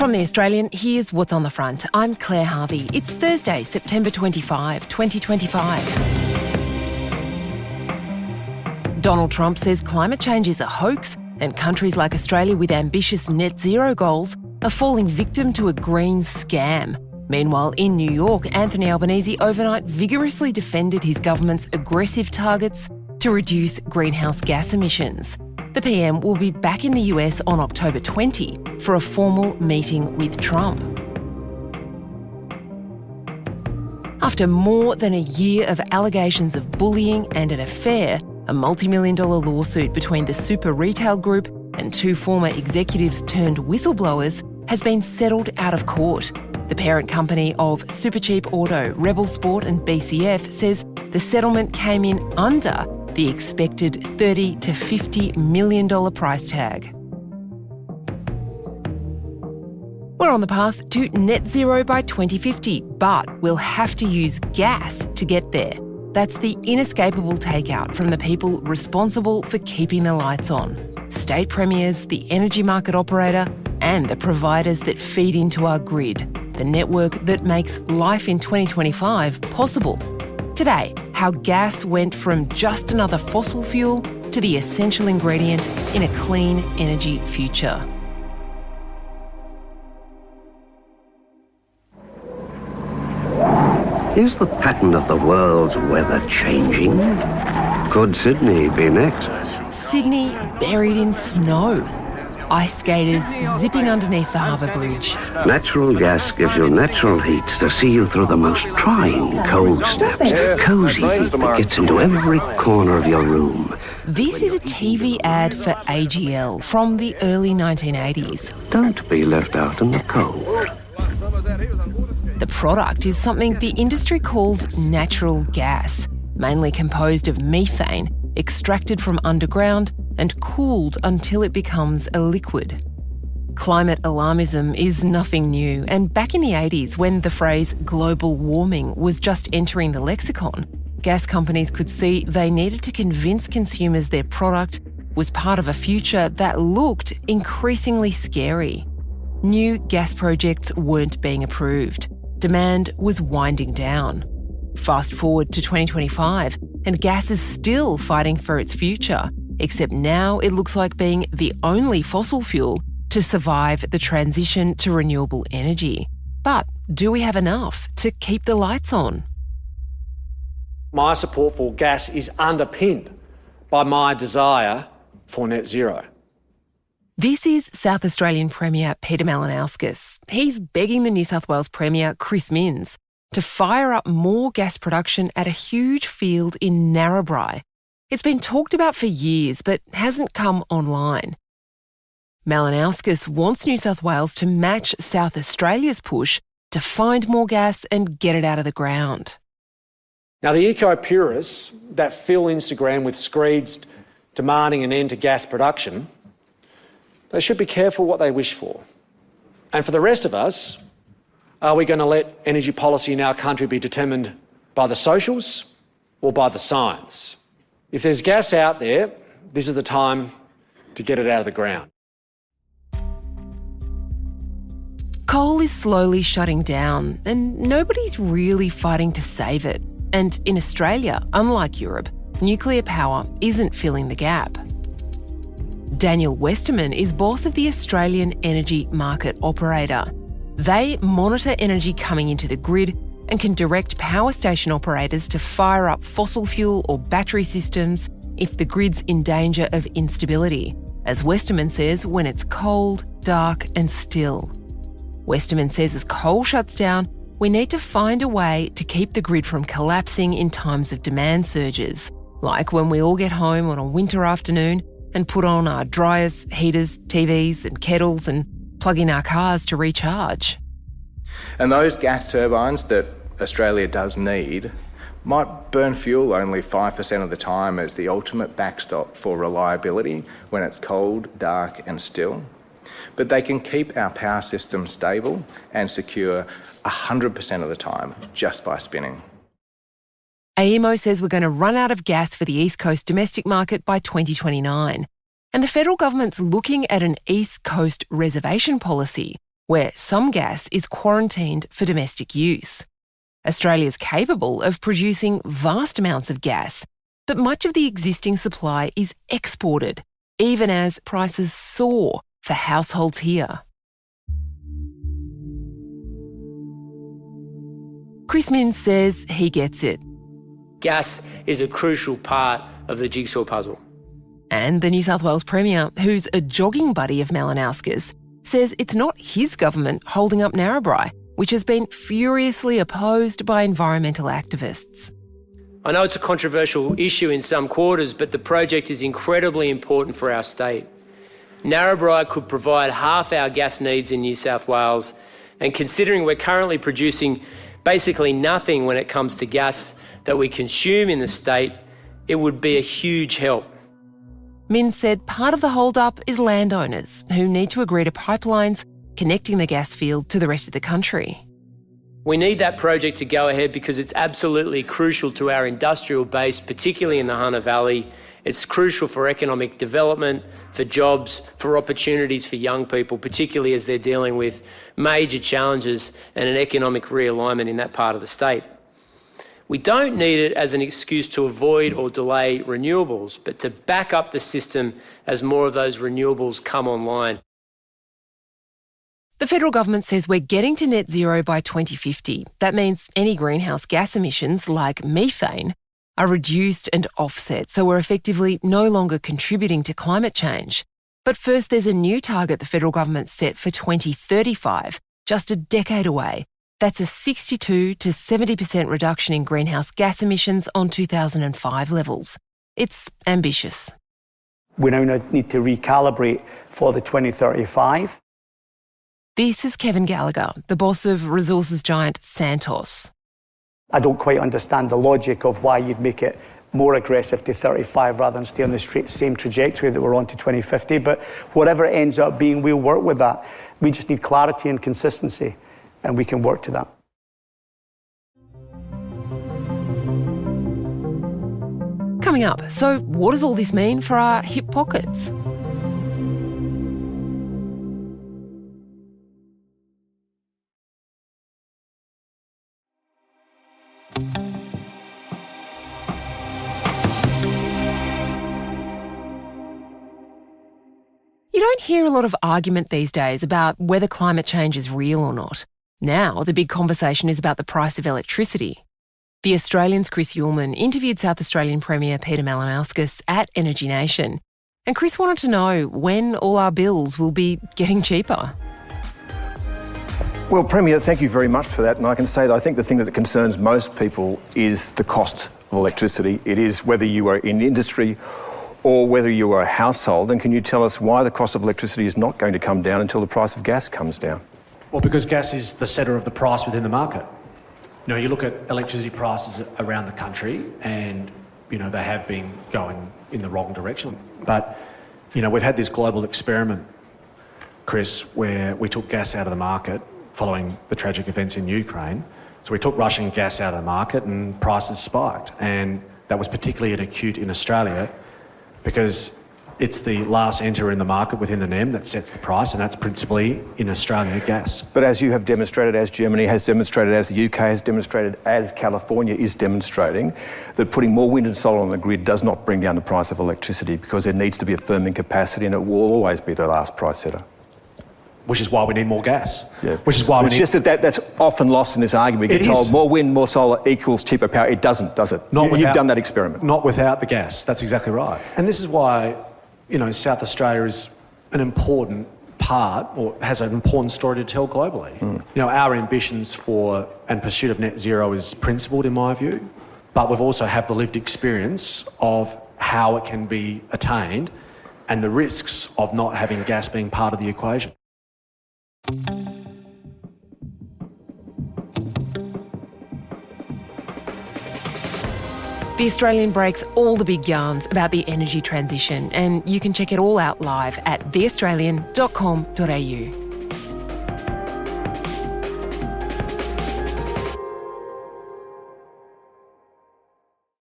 From The Australian, here's what's on the front. I'm Claire Harvey. It's Thursday, September 25, 2025. Donald Trump says climate change is a hoax and countries like Australia with ambitious net zero goals are falling victim to a green scam. Meanwhile, in New York, Anthony Albanese overnight vigorously defended his government's aggressive targets to reduce greenhouse gas emissions. The PM will be back in the US on October 20 for a formal meeting with Trump. After more than a year of allegations of bullying and an affair, a multi-million-dollar lawsuit between the Super Retail Group and two former executives turned whistleblowers has been settled out of court. The parent company of Supercheap Auto, Rebel Sport and BCF says the settlement came in under the expected $30 to $50 million price tag. We're on the path to net zero by 2050, but we'll have to use gas to get there. That's the inescapable takeout from the people responsible for keeping the lights on. State premiers, the energy market operator, and the providers that feed into our grid, the network that makes life in 2025 possible. Today, how gas went from just another fossil fuel to the essential ingredient in a clean energy future. Is the pattern of the world's weather changing? Could Sydney be next? Sydney buried in snow. Ice skaters zipping underneath the harbour bridge. Natural gas gives you natural heat to see you through the most trying cold snaps. Cosy heat that gets into every corner of your room. This is a TV ad for AGL from the early 1980s. Don't be left out in the cold. The product is something the industry calls natural gas, mainly composed of methane, extracted from underground and cooled until it becomes a liquid. Climate alarmism is nothing new, and back in the 80s, when the phrase global warming was just entering the lexicon, gas companies could see they needed to convince consumers their product was part of a future that looked increasingly scary. New gas projects weren't being approved. Demand was winding down. Fast forward to 2025, and gas is still fighting for its future, except now it looks like being the only fossil fuel to survive the transition to renewable energy. But do we have enough to keep the lights on? My support for gas is underpinned by my desire for net zero. This is South Australian Premier Peter Malinauskas. He's begging the New South Wales Premier, Chris Minns, to fire up more gas production at a huge field in Narrabri. It's been talked about for years, but hasn't come online. Malinauskas wants New South Wales to match South Australia's push to find more gas and get it out of the ground. Now, the eco-purists that fill Instagram with screeds demanding an end to gas production, they should be careful what they wish for. And for the rest of us, are we going to let energy policy in our country be determined by the socials or by the science? If there's gas out there, this is the time to get it out of the ground. Coal is slowly shutting down, and nobody's really fighting to save it. And in Australia, unlike Europe, nuclear power isn't filling the gap. Daniel Westerman is boss of the Australian Energy Market Operator. They monitor energy coming into the grid and can direct power station operators to fire up fossil fuel or battery systems if the grid's in danger of instability, as Westerman says, when it's cold, dark and still. Westerman says as coal shuts down, we need to find a way to keep the grid from collapsing in times of demand surges, like when we all get home on a winter afternoon and put on our dryers, heaters, TVs and kettles and plug in our cars to recharge. And those gas turbines that Australia does need might burn fuel only 5% of the time as the ultimate backstop for reliability when it's cold, dark and still. But they can keep our power system stable and secure 100% of the time just by spinning. AEMO says we're going to run out of gas for the East Coast domestic market by 2029. And the federal government's looking at an East Coast reservation policy, where some gas is quarantined for domestic use. Australia's capable of producing vast amounts of gas, but much of the existing supply is exported, even as prices soar for households here. Chris Minns says he gets it. Gas is a crucial part of the jigsaw puzzle. And the New South Wales Premier, who's a jogging buddy of Malinauskas, says it's not his government holding up Narrabri, which has been furiously opposed by environmental activists. I know it's a controversial issue in some quarters, but the project is incredibly important for our state. Narrabri could provide half our gas needs in New South Wales, and considering we're currently producing basically nothing when it comes to gas that we consume in the state, it would be a huge help. Minns said part of the hold-up is landowners who need to agree to pipelines connecting the gas field to the rest of the country. We need that project to go ahead because it's absolutely crucial to our industrial base, particularly in the Hunter Valley. It's crucial for economic development, for jobs, for opportunities for young people, particularly as they're dealing with major challenges and an economic realignment in that part of the state. We don't need it as an excuse to avoid or delay renewables, but to back up the system as more of those renewables come online. The federal government says we're getting to net zero by 2050. That means any greenhouse gas emissions, like methane, are reduced and offset, so we're effectively no longer contributing to climate change. But first, there's a new target the federal government set for 2035, just a decade away. That's a 62 to 70% reduction in greenhouse gas emissions on 2005 levels. It's ambitious. We now need to recalibrate for the 2035. This is Kevin Gallagher, the boss of resources giant Santos. I don't quite understand the logic of why you'd make it more aggressive to 35 rather than stay on the same trajectory that we're on to 2050. But whatever it ends up being, we'll work with that. We just need clarity and consistency, and we can work to that. Coming up, so what does all this mean for our hip pockets? You don't hear a lot of argument these days about whether climate change is real or not. Now, the big conversation is about the price of electricity. The Australian's Chris Uhlmann interviewed South Australian Premier Peter Malinauskas at Energy Nation. And Chris wanted to know when all our bills will be getting cheaper. Well, Premier, thank you very much for that. And I can say that I think the thing that concerns most people is the cost of electricity. It is whether you are in industry or whether you are a household. And can you tell us why the cost of electricity is not going to come down until the price of gas comes down? Well, because gas is the centre of the price within the market. You know, you look at electricity prices around the country and, you know, they have been going in the wrong direction. But, you know, we've had this global experiment, Chris, where we took gas out of the market following the tragic events in Ukraine. So we took Russian gas out of the market and prices spiked. And that was particularly acute in Australia because it's the last enter in the market within the NEM that sets the price, and that's principally in Australia gas. But as you have demonstrated, as Germany has demonstrated, as the UK has demonstrated, as California is demonstrating, that putting more wind and solar on the grid does not bring down the price of electricity because there needs to be a firming capacity and it will always be the last price setter. Which is why we need more gas. Yeah. Which is why it's just that's often lost in this argument. We get told more wind, more solar equals cheaper power. It doesn't, does it? You've done that experiment. Not without the gas. That's exactly right. And this is why, you know, South Australia is an important part, or has an important story to tell globally. You know, our ambitions for and pursuit of net zero is principled in my view, but we've also have the lived experience of how it can be attained and the risks of not having gas being part of the equation. The Australian breaks all the big yarns about the energy transition, and you can check it all out live at theaustralian.com.au.